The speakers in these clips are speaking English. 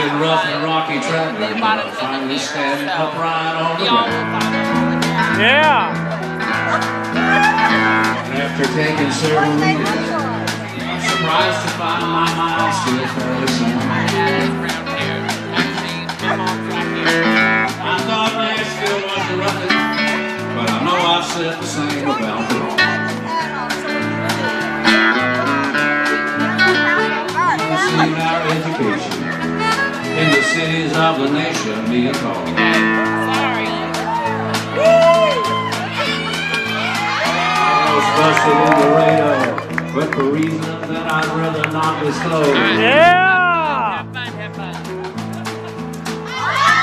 been rough and rocky traveling, but I'm finally standing upright on the ground. Yeah! After taking several readings, I'm surprised to find my mind still fairly sound. I thought Nashville was the roughest, but I know I've said the same about them all. Received our education in the cities of the nation, me a call. I was busted in the radar, but for reasons that I'd rather not disclose. Yeah!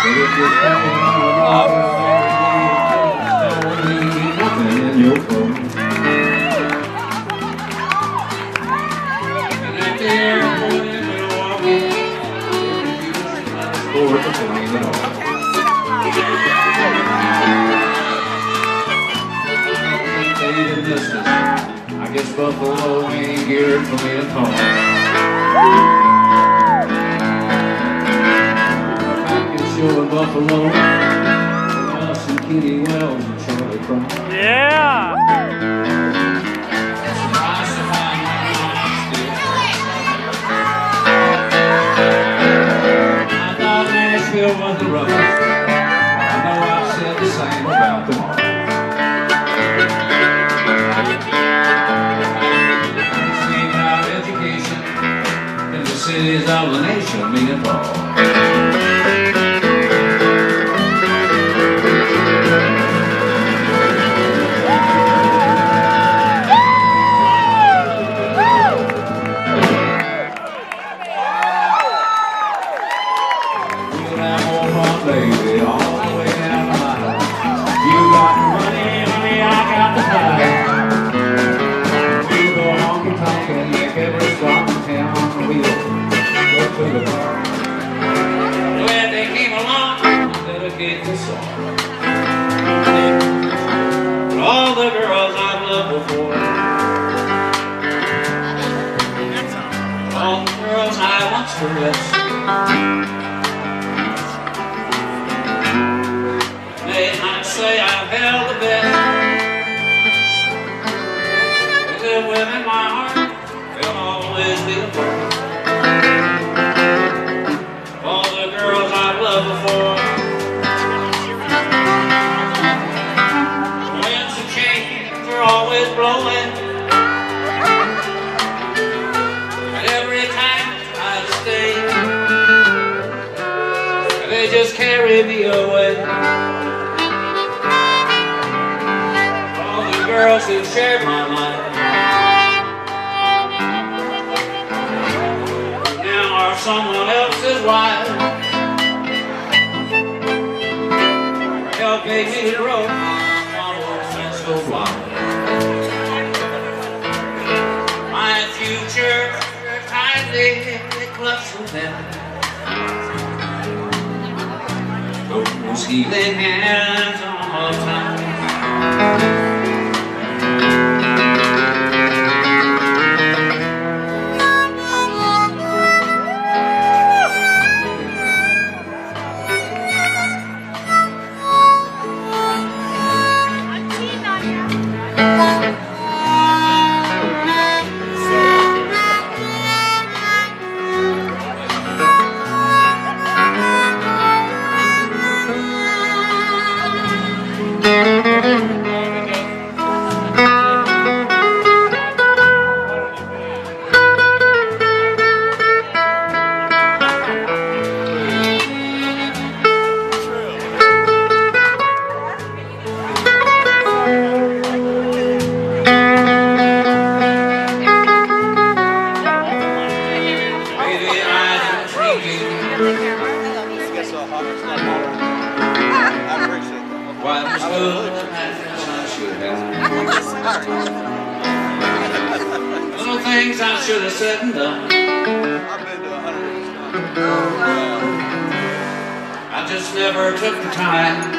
But if you're coming on the nothing in your phone. And at the airport in Milwaukee, for the plane at all. I guess Buffalo ain't geared for me at all. Show in Buffalo, us and Kitty Wells and Charlie Crown. Yeah! Surprised to find my mind still. I thought Nashville was the roughest. I know I've said the same about them all. Received our education in the cities of the nation, me and Paul. Baby, all the way down the line. You got the money, honey, I got the pie. We go honky-tonk and make every stop in town on the wheel. Go to the bar. When they came along, dedicate this song. For all the girls I've loved before. For all the girls I once caressed. I'd say I've held the best. They live within my heart, they'll always be a part. All the girls I've loved before. Winds of change are always blowing, and every time I try to stay, they just carry me away. Girls who shared my life now are someone else's wife. Help me hit the road, follow friends go fly. My future kindly clutched them. Those healing hands all the time. Little things I should have said and done. I've been to 100. I just never took the time.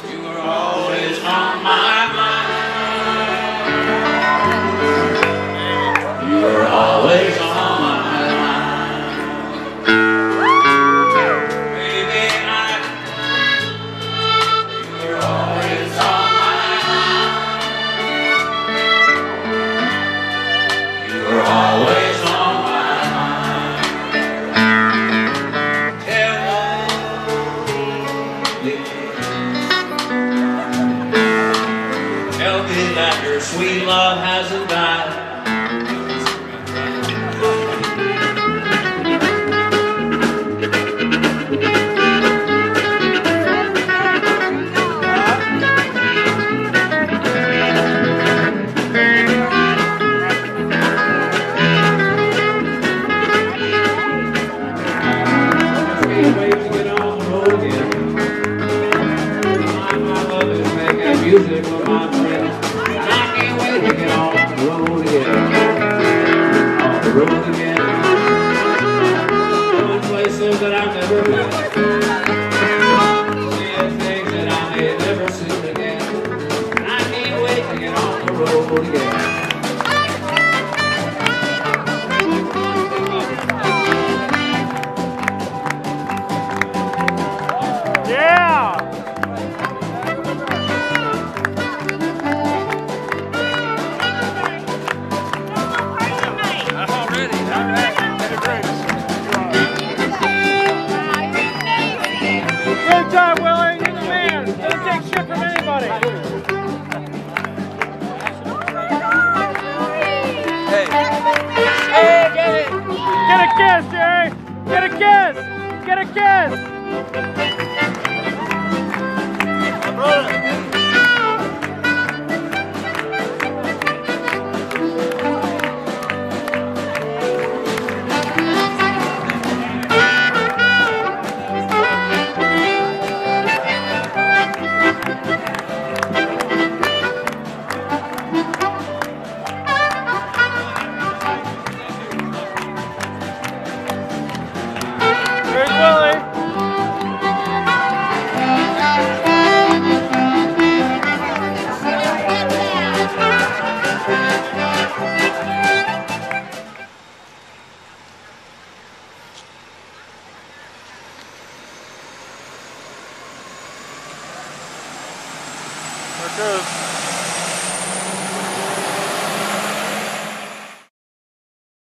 You were always on my mind. You were always Sweet love hasn't died. Music with my friends, and I can't wait to get on the road again. On the road again. Going places that I've never been. Seeing things that I may never see again. And I can't wait to get on the road again. Yeah! Good job, Willie. You're the man. Don't take shit from anybody. Hey. Get a kiss, Jerry. Get a kiss. Get a kiss. Here's Willie. There it goes.